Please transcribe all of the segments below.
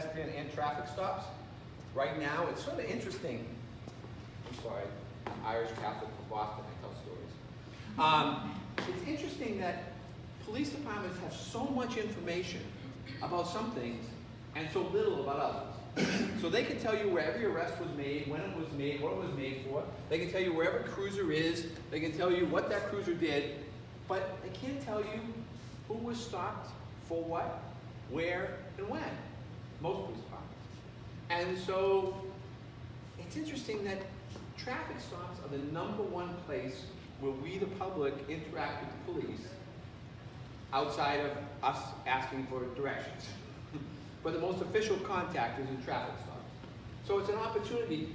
pedestrian and traffic stops. Right now, it's sort of interesting. I'm sorry, I'm Irish Catholic from Boston, I tell stories. It's interesting that police departments have so much information about some things and so little about others. So they can tell you where every arrest was made, when it was made, what it was made for. They can tell you where every cruiser is. They can tell you what that cruiser did. But they can't tell you who was stopped, for what, where, and when. Most police departments. And so it's interesting that traffic stops are the #1 place where we, the public, interact with the police outside of us asking for directions. But the most official contact is in traffic stops. So it's an opportunity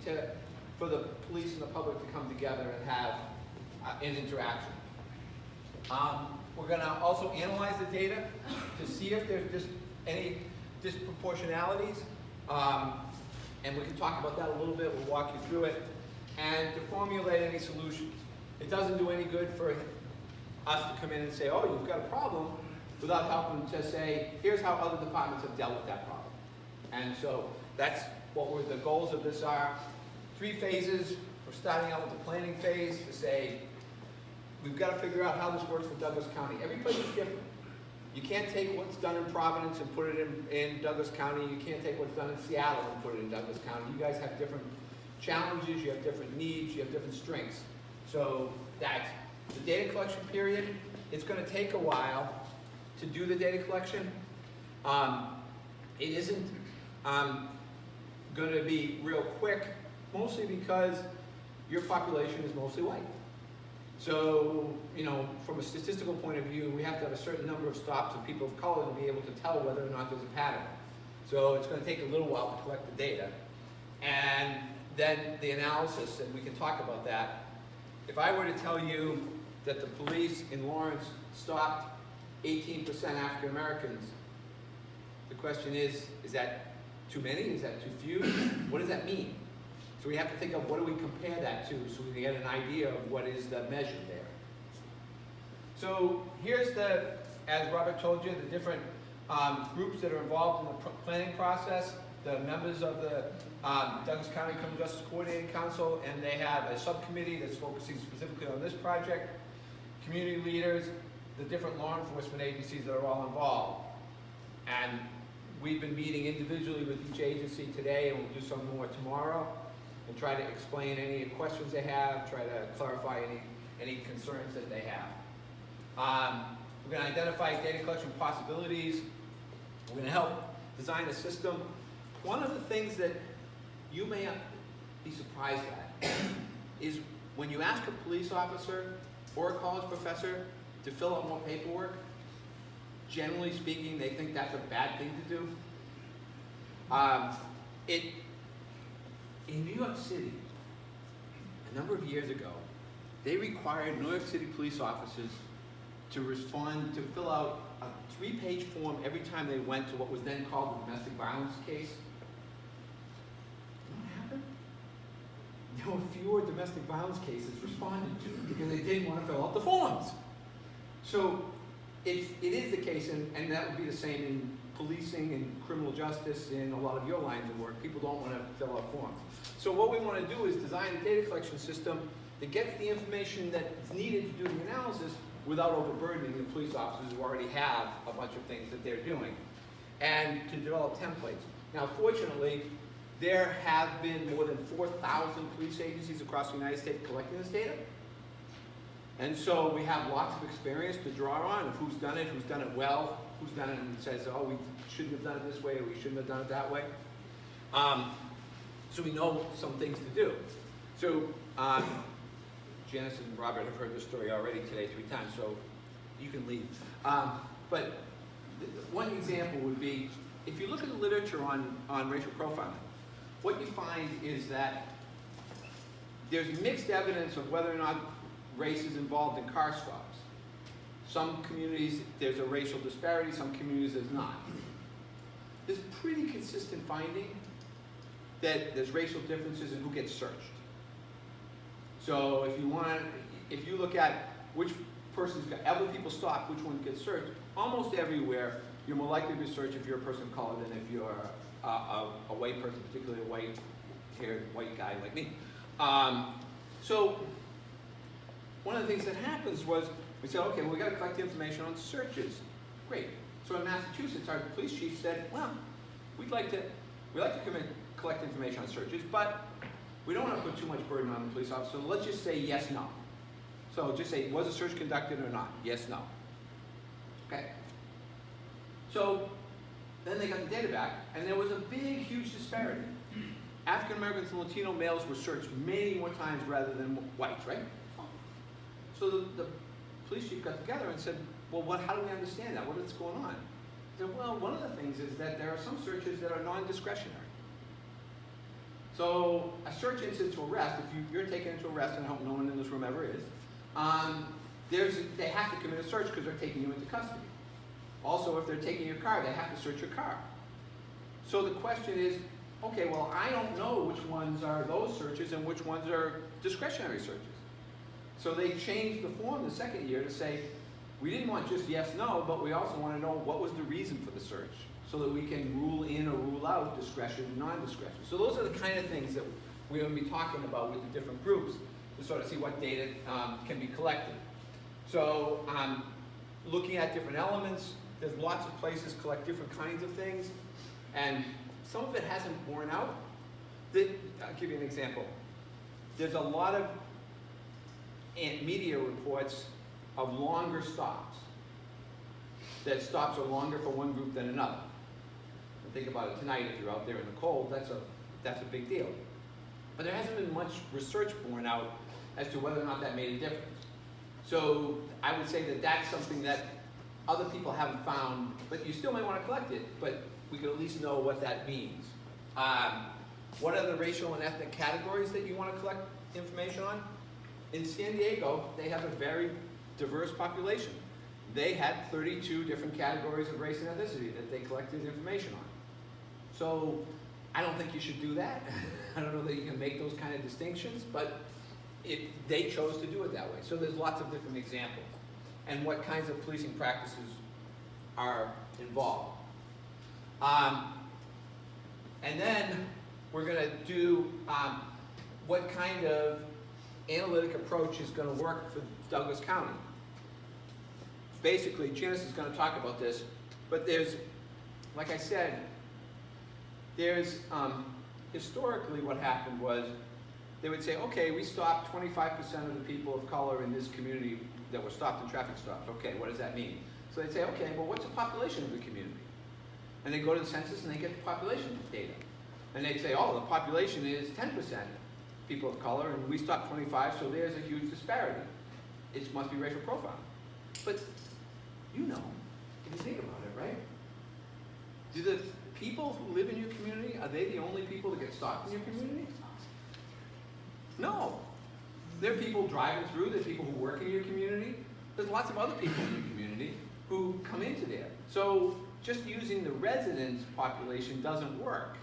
for the police and the public to come together and have an interaction. We're going to also analyze the data to see if there's just any disproportionalities. And we can talk about that a little bit. We'll walk you through it. And to formulate any solutions. It doesn't do any good for us to come in and say, oh, you've got a problem, without helping to say, here's how other departments have dealt with that problem. And so that's what the goals of this are. 3 phases. We're starting out with the planning phase to say, we've got to figure out how this works for Douglas County. Every place is different. You can't take what's done in Providence and put it in Douglas County. You can't take what's done in Seattle and put it in Douglas County. You guys have different challenges, you have different needs, you have different strengths. So that's the data collection period. It's going to take a while to do the data collection. It isn't going to be real quick, mostly because your population is mostly white. So, you know, from a statistical point of view, we have to have a certain number of stops of people of color to be able to tell whether or not there's a pattern. So it's going to take a little while to collect the data. And then the analysis, and we can talk about that. If I were to tell you that the police in Lawrence stopped 18% African Americans, the question is that too many? Is that too few? What does that mean? So we have to think of what do we compare that to so we can get an idea of what is the measure there. So here's as Robert told you, the different groups that are involved in the planning process, the members of the Douglas County Criminal Justice Coordinating Council, and they have a subcommittee that's focusing specifically on this project, community leaders, the different law enforcement agencies that are all involved. And we've been meeting individually with each agency today, and we'll do some more tomorrow, and try to explain any questions they have, try to clarify any concerns that they have. We're going to identify data collection possibilities. We're going to help design a system. One of the things that you may be surprised at is when you ask a police officer or a college professor to fill out more paperwork, generally speaking, they think that's a bad thing to do. In New York City, a number of years ago, they required New York City police officers to fill out a 3-page form every time they went to what was then called a domestic violence case. You know what happened? There were fewer domestic violence cases responded to because they didn't want to fill out the forms. So it is the case, and that would be the same in policing and criminal justice in a lot of your lines of work. People don't want to fill out forms. So what we want to do is design a data collection system that gets the information that's needed to do the analysis without overburdening the police officers who already have a bunch of things that they're doing, and to develop templates. Now, fortunately, there have been more than 4,000 police agencies across the United States collecting this data. And so we have lots of experience to draw on of who's done it well, who's done it and says, oh, we shouldn't have done it this way, or we shouldn't have done it that way. So we know some things to do. So Janice and Robert have heard this story already today 3 times, so you can leave. But one example would be, if you look at the literature on racial profiling, what you find is that there's mixed evidence of whether or not race is involved in car stops. Some communities, there's a racial disparity, some communities there's not. There's pretty consistent finding that there's racial differences in who gets searched. So if you look at which person's got, other people stop, which one gets searched, almost everywhere, you're more likely to be searched if you're a person of color than if you're a white person, particularly a white-haired white guy like me. So one of the things that happens was we said, okay, well, we got to collect information on searches. Great. So in Massachusetts, our police chief said, well, we'd like to collect information on searches, but we don't want to put too much burden on the police officer. So let's just say yes, no. So just say, was a search conducted or not? Yes, no. Okay. So then they got the data back, and there was a big, huge disparity. African Americans and Latino males were searched many more times rather than whites, right? So the police chief got together and said, well, how do we understand that? What is going on? He said, well, one of the things is that there are some searches that are non-discretionary. So a search incident to arrest, if you're taken into arrest, and I hope no one in this room ever is, they have to commit a search because they're taking you into custody. Also, if they're taking your car, they have to search your car. So the question is, okay, well, I don't know which ones are those searches and which ones are discretionary searches. So they changed the form the second year to say, we didn't want just yes, no, but we also want to know what was the reason for the search so that we can rule in or rule out discretion and non-discretion. So those are the kind of things that we're going to be talking about with the different groups to sort of see what data can be collected. So looking at different elements, there's lots of places collect different kinds of things, and some of it hasn't borne out. I'll give you an example. There's a lot of media reports of longer stops. That stops are longer for one group than another. And think about it tonight, if you're out there in the cold, that's a big deal. But there hasn't been much research borne out as to whether or not that made a difference. So I would say that that's something that other people haven't found, but you still may want to collect it, but we could at least know what that means. What are the racial and ethnic categories that you want to collect information on? In San Diego, they have a very diverse population. They had 32 different categories of race and ethnicity that they collected information on. So I don't think you should do that. I don't know that you can make those kind of distinctions, but they chose to do it that way. So there's lots of different examples and what kinds of policing practices are involved. And then we're going to do what kind of analytic approach is going to work for Douglas County. Basically, Janice is going to talk about this, but there's, like I said, there's historically what happened was they would say, okay, we stopped 25% of the people of color in this community that were stopped in traffic stops. Okay, what does that mean? So they'd say, okay, well, what's the population of the community? And they go to the census and they get the population data. And they'd say, oh, the population is 10% people of color, and we stopped 25, so there's a huge disparity. It must be racial profiling. But you know, if you think about it, right? Do the people who live in your community, are they the only people that get stopped in your community? No. There are people driving through, there are people who work in your community. There's lots of other people in your community who come into there. So just using the residents' population doesn't work.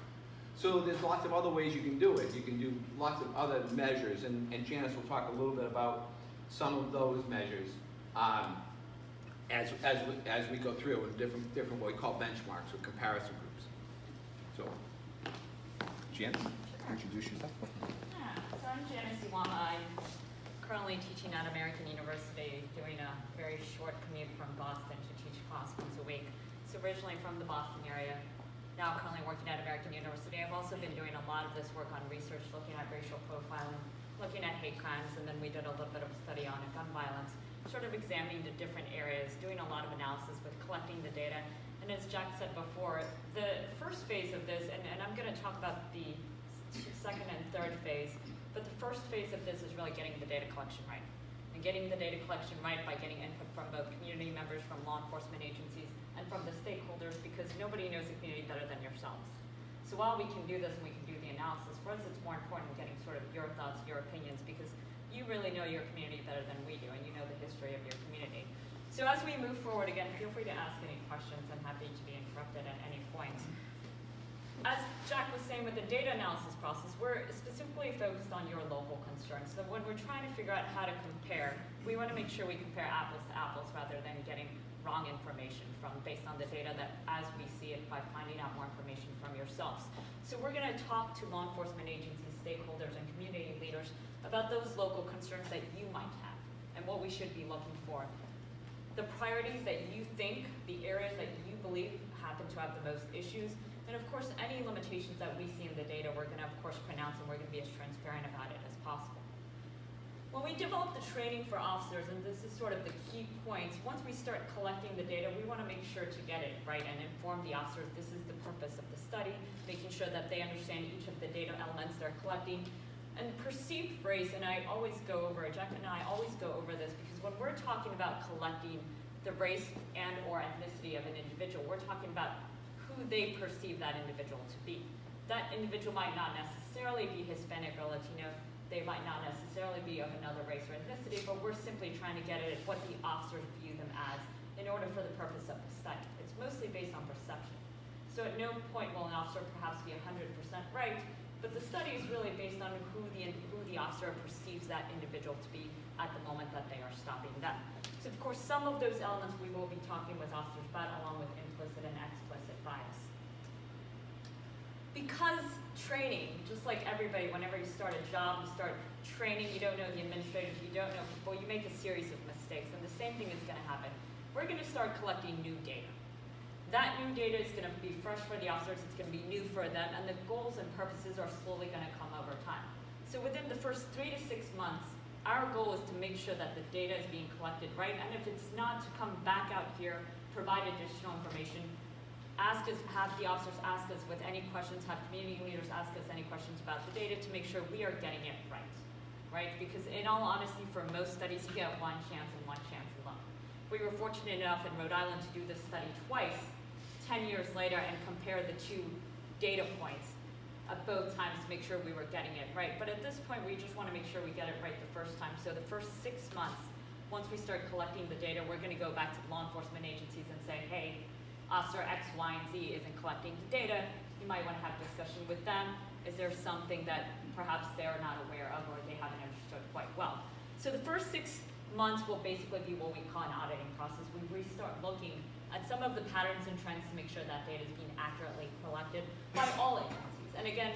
So there's lots of other ways you can do it. You can do lots of other measures, and Janice will talk a little bit about some of those measures as we go through in different what we call benchmarks or comparison groups. So, Janice, introduce yourself. Yeah, so I'm Janice Iwama. I'm currently teaching at American University, doing a very short commute from Boston to teach class once a week. So originally from the Boston area. Now currently working at American University. I've also been doing a lot of this work on research, looking at racial profiling, looking at hate crimes, and then we did a little bit of a study on gun violence, sort of examining the different areas, doing a lot of analysis with collecting the data. And as Jack said before, the first phase of this, and I'm going to talk about the second and third phase, but the first phase of this is really getting the data collection right. And getting the data collection right by getting input from both community members, from law enforcement agencies, and from the stakeholders, because nobody knows the community better than yourselves. So while we can do this and we can do the analysis, for us it's more important getting sort of your thoughts, your opinions, because you really know your community better than we do, and you know the history of your community. So as we move forward, again, feel free to ask any questions. I'm happy to be interrupted at any point. As Jack was saying with the data analysis process, we're specifically focused on your local concerns. So when we're trying to figure out how to compare, we want to make sure we compare apples to apples rather than getting wrong information based on the data that as we see it by finding out more information from yourselves. So we're going to talk to law enforcement agencies, stakeholders, and community leaders about those local concerns that you might have and what we should be looking for. The priorities that you think, the areas that you believe happen to have the most issues, and of course any limitations that we see in the data we're going to of course pronounce, and we're going to be as transparent about it as possible. When we develop the training for officers, and this is sort of the key points, once we start collecting the data, we want to make sure to get it right and inform the officers this is the purpose of the study, making sure that they understand each of the data elements they're collecting. And perceived race, and I always go over it, Jack and I always go over this, because when we're talking about collecting the race and or ethnicity of an individual, we're talking about who they perceive that individual to be. That individual might not necessarily be Hispanic or Latino, they might not necessarily be of another race or ethnicity, but we're simply trying to get at what the officers view them as in order for the purpose of the study. It's mostly based on perception. So at no point will an officer perhaps be 100% right, but the study is really based on who the officer perceives that individual to be at the moment that they are stopping them. So of course some of those elements we will be talking with officers about, along with implicit and explicit bias. Because training, just like everybody, whenever you start a job, you start training, you don't know the administrators, you don't know people, you make a series of mistakes, and the same thing is going to happen. We're going to start collecting new data. That new data is going to be fresh for the officers, it's going to be new for them, and the goals and purposes are slowly going to come over time. So within the first 3 to 6 months, our goal is to make sure that the data is being collected right, and if it's not, to come back out here, provide additional information, have the officers ask us with any questions, have community leaders ask us any questions about the data to make sure we are getting it right? Because in all honesty, for most studies, you get one chance and one chance alone. We were fortunate enough in Rhode Island to do this study twice, 10 years later, and compare the two data points at both times to make sure we were getting it right. But at this point, we just want to make sure we get it right the first time. So the first 6 months, once we start collecting the data, we're going to go back to the law enforcement agencies and say, hey, Officer X, Y, and Z isn't collecting the data. You might want to have a discussion with them. Is there something that perhaps they're not aware of or they haven't understood quite well? So the first 6 months will basically be what we call an auditing process. We restart looking at some of the patterns and trends to make sure that data is being accurately collected by all agencies. And again,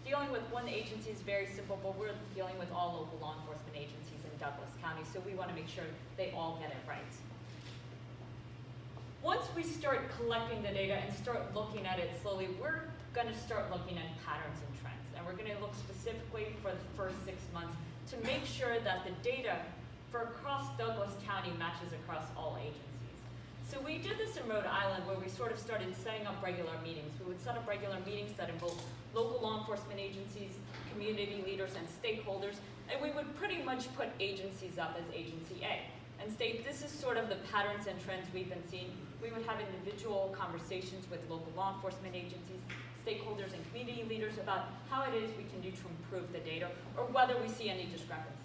dealing with one agency is very simple, but we're dealing with all local law enforcement agencies in Douglas County, so we want to make sure they all get it right. Once we start collecting the data and start looking at it slowly, we're going to start looking at patterns and trends. And we're going to look specifically for the first 6 months to make sure that the data for across Douglas County matches across all agencies. So we did this in Rhode Island where we sort of started setting up regular meetings. We would set up regular meetings that involved local law enforcement agencies, community leaders, and stakeholders, and we would pretty much put agencies up as Agency A and state this is sort of the patterns and trends we've been seeing. We would have individual conversations with local law enforcement agencies, stakeholders, and community leaders about how it is we can do to improve the data or whether we see any discrepancies.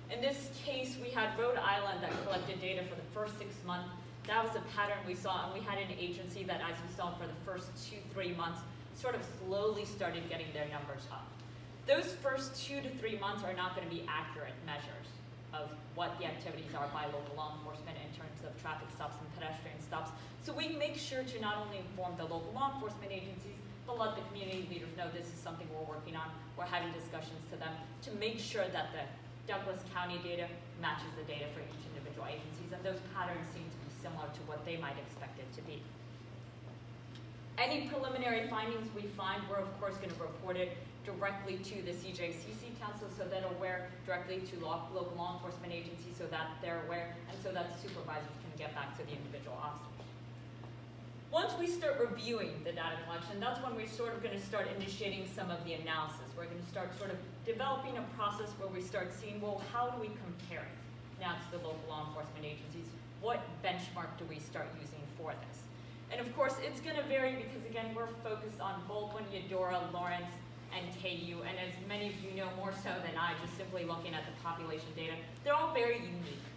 In this case, we had Rhode Island that collected data for the first 6 months. That was a pattern we saw, and we had an agency that, as you saw for the first 2-3 months, sort of slowly started getting their numbers up. Those first 2 to 3 months are not going to be accurate measures of what the activities are by local law enforcement in terms of traffic stops and pedestrian stops. So we make sure to not only inform the local law enforcement agencies, but let the community leaders know this is something we're working on. We're having discussions to them to make sure that the Douglas County data matches the data for each individual agencies, and those patterns seem to be similar to what they might expect it to be. Any preliminary findings we find, we're of course going to report it directly to the CJCC Council so that are aware, directly to local law enforcement agencies so that they're aware, and so that supervisors can get back to the individual officers. Once we start reviewing the data collection, that's when we're sort of going to start initiating some of the analysis. We're going to start sort of developing a process where we start seeing, well, how do we compare it now to the local law enforcement agencies? What benchmark do we start using for this? And of course, it's going to vary because, again, we're focused on Baldwin, Eudora, Lawrence, and KU, and as many of you know more so than I, just simply looking at the population data, they're all very unique.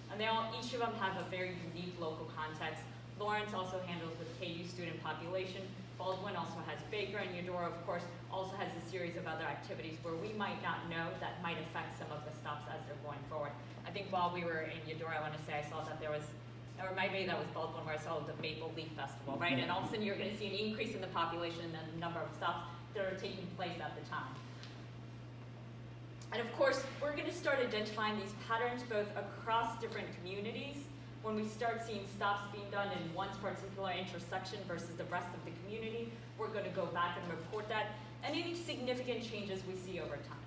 And each of them have a very unique local context. Lawrence also handles with KU student population. Baldwin also has Baker, and Eudora, of course, also has a series of other activities where we might not know that might affect some of the stops as they're going forward. I think while we were in Eudora, I want to say I saw that there was or maybe that was Baldwin where I saw the Maple Leaf Festival, right? And all of a sudden you're going to see an increase in the population and the number of stops that are taking place at the time. And of course, we're going to start identifying these patterns both across different communities. When we start seeing stops being done in one particular intersection versus the rest of the community, we're going to go back and report that, and any significant changes we see over time.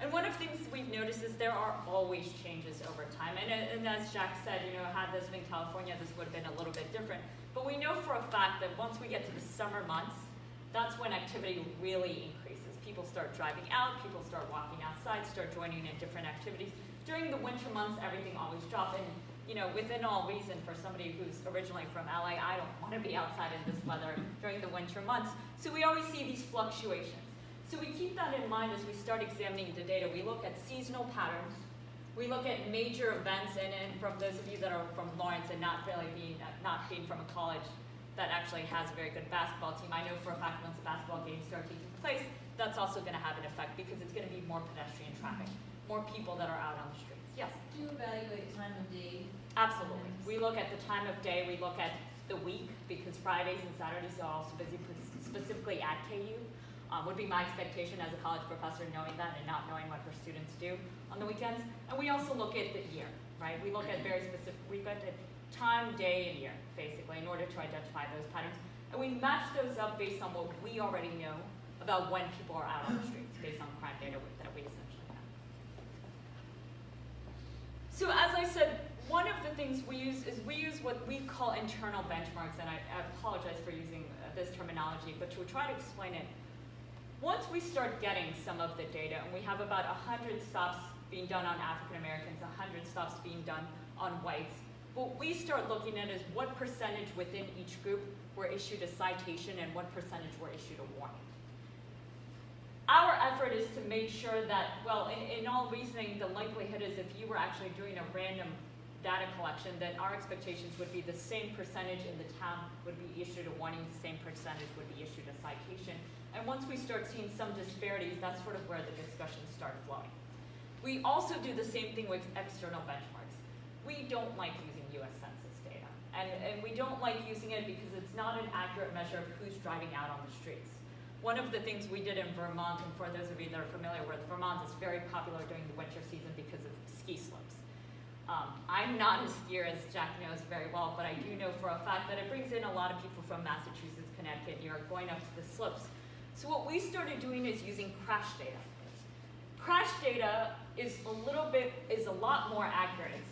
And one of the things we've noticed is there are always changes over time. And as Jack said, you know, had this been California, this would have been a little bit different. But we know for a fact that once we get to the summer months, that's when activity really increases. People start driving out, people start walking outside, start joining in different activities. During the winter months, everything always drops. And you know, within all reason, for somebody who's originally from LA, I don't want to be outside in this weather during the winter months. So we always see these fluctuations. So we keep that in mind as we start examining the data. We look at seasonal patterns. We look at major events, and from those of you that are from Lawrence and not being from a college that actually has a very good basketball team, I know for a fact once the basketball games start taking place, that's also going to have an effect because it's going to be more pedestrian traffic, more people that are out on the streets. Yes? Do you evaluate time of day? Absolutely. We look at the time of day, we look at the week, because Fridays and Saturdays are also busy, specifically at KU. Would be my expectation as a college professor, knowing that and not knowing what her students do on the weekends. And we also look at the year, right? We look at very specific, we look at time, day, and year, basically, in order to identify those patterns. And we match those up based on what we already know about when people are out on the streets, based on crime data that we essentially have. So as I said, one of the things we use is we use what we call internal benchmarks, and I apologize for using this terminology, but to try to explain it, once we start getting some of the data, and we have about 100 stops being done on African Americans, 100 stops being done on whites, what we start looking at is what percentage within each group were issued a citation and what percentage were issued a warning. Our effort is to make sure that, well, in all reasoning, the likelihood is if you were actually doing a random data collection, that our expectations would be the same percentage in the town would be issued a warning, the same percentage would be issued a citation. And once we start seeing some disparities, that's sort of where the discussions start flowing. We also do the same thing with external benchmarks. We don't like using US Census data. And we don't like using it because it's not an accurate measure of who's driving out on the streets. One of the things we did in Vermont, and for those of you that are familiar with, Vermont is very popular during the winter season because of ski slopes. I'm not a skier, as Jack knows very well, but I do know for a fact that it brings in a lot of people from Massachusetts, Connecticut, New York, going up to the slopes. So what we started doing is using crash data. Crash data is a lot more accurate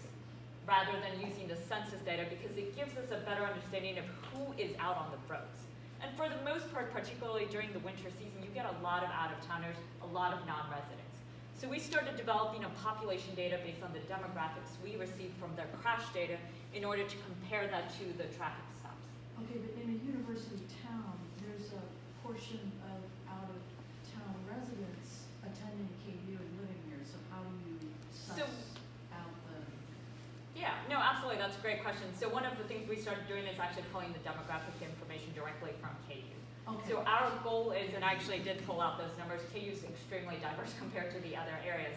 rather than using the census data because it gives us a better understanding of who is out on the roads. And for the most part, particularly during the winter season, you get a lot of out-of-towners, a lot of non-residents. So we started developing a population data based on the demographics we received from their crash data in order to compare that to the traffic stops. Okay, but in a university town, there's a portion of out-of-town residents attending KU and living here, so how do you suss out the... Yeah, no, absolutely, that's a great question. So one of the things we started doing is actually pulling the demographic information directly from KU. Okay. So our goal is, and I actually did pull out those numbers, KU is extremely diverse compared to the other areas.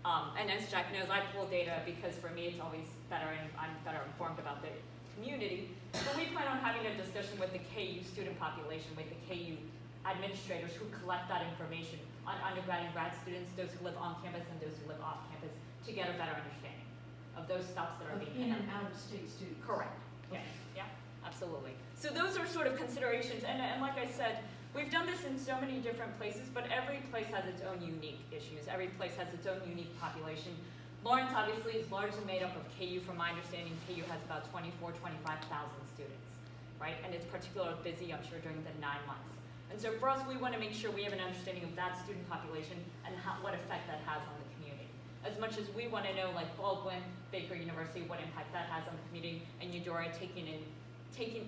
And as Jack knows, I pull data because for me it's always better and I'm better informed about the community. But we plan on having a discussion with the KU student population, with the KU administrators who collect that information on undergrad and grad students, those who live on campus and those who live off campus, to get a better understanding of those stops that are being in and out-of-state students. Correct. Yes. Yeah. Absolutely. So those are sort of considerations, and like I said, we've done this in so many different places, but every place has its own unique issues. Every place has its own unique population. Lawrence obviously is largely made up of KU. From my understanding, KU has about 25,000 students, right? And it's particularly busy, I'm sure, during the 9 months. And so for us, we want to make sure we have an understanding of that student population and what effect that has on the community. As much as we want to know, like Baldwin, Baker University, what impact that has on the community, and Eudora taking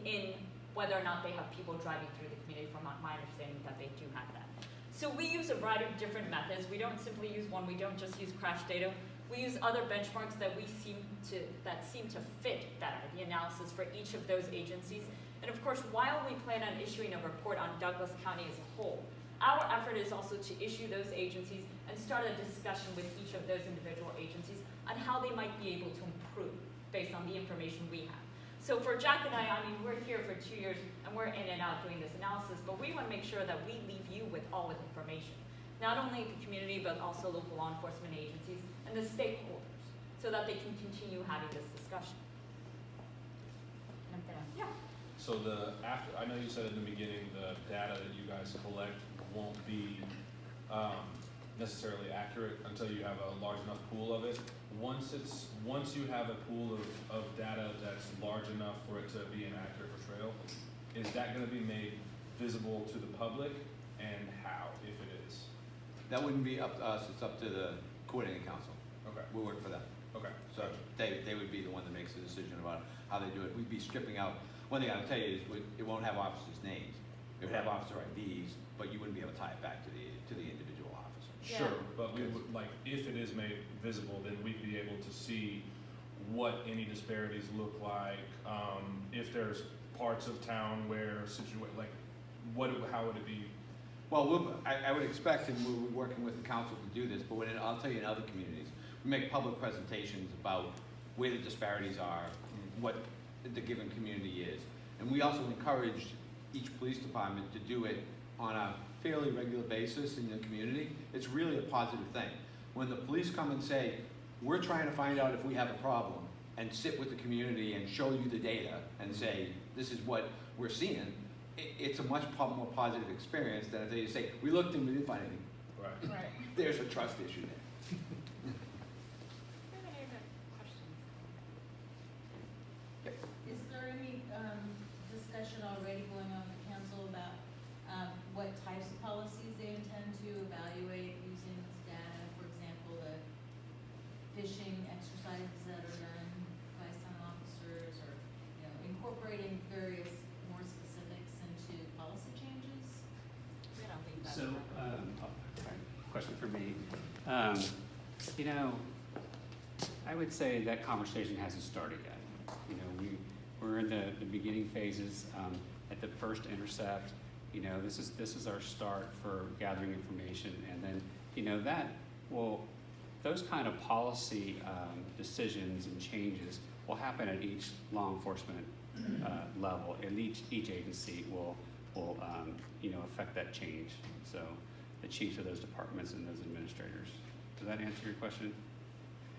in whether or not they have people driving through the community, from my understanding that they do have that. So we use a variety of different methods. We don't simply use one. We don't just use crash data. We use other benchmarks that seem to fit better, the analysis for each of those agencies. And of course, while we plan on issuing a report on Douglas County as a whole, our effort is also to issue those agencies and start a discussion with each of those individual agencies on how they might be able to improve based on the information we have. So for Jack and I mean, we're here for 2 years and we're in and out doing this analysis, but we want to make sure that we leave you with all of the information. Not only the community, but also local law enforcement agencies and the stakeholders, so that they can continue having this discussion. And I'm gonna, yeah. So I know you said in the beginning, the data that you guys collect won't be necessarily accurate until you have a large enough pool of it. Once you have a pool of data that's large enough for it to be an accurate portrayal, is that going to be made visible to the public, and how, if it is? That wouldn't be up to us, it's up to the coordinating council. Okay. We work for them. Okay. So they would be the one that makes the decision about how they do it. We'd be stripping out, one thing I'll tell you is it won't have officers' names. It would have officer IDs, but you wouldn't be able to tie it back to the individual officer. Sure, Yeah. but we would, like, if it is made visible, then we'd be able to see what any disparities look like, if there's parts of town where how would it be? Well, I would expect, and we'll be working with the council to do this, but I'll tell you in other communities, we make public presentations about where the disparities are, what the given community is. And we also encourage each police department to do it on a fairly regular basis in the community. It's really a positive thing. When the police come and say, we're trying to find out if we have a problem, and sit with the community and show you the data and say, this is what we're seeing, it's a much more positive experience than if they just say, we looked and we didn't find anything. Right. Right. There's a trust issue there. Do you have any other questions? Is there any discussion already going on with council about what types of policies they intend to evaluate using this data? For example, the phishing exercises that are done by some officers, or incorporating various more specifics into policy changes? We don't think that's. So, question for me. I would say that conversation hasn't started yet. We're in the beginning phases. At the first intercept, this is our start for gathering information, and then those kind of policy decisions and changes will happen at each law enforcement level, and each agency will affect that change. So the chiefs of those departments and those administrators. Does that answer your question?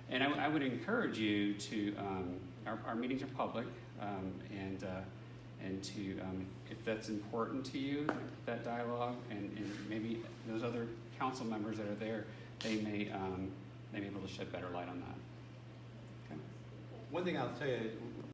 And I would encourage you to, our meetings are public, and to, if that's important to you, that dialogue, and maybe those other council members that are there, they may be able to shed better light on that. Okay. One thing I'll tell you,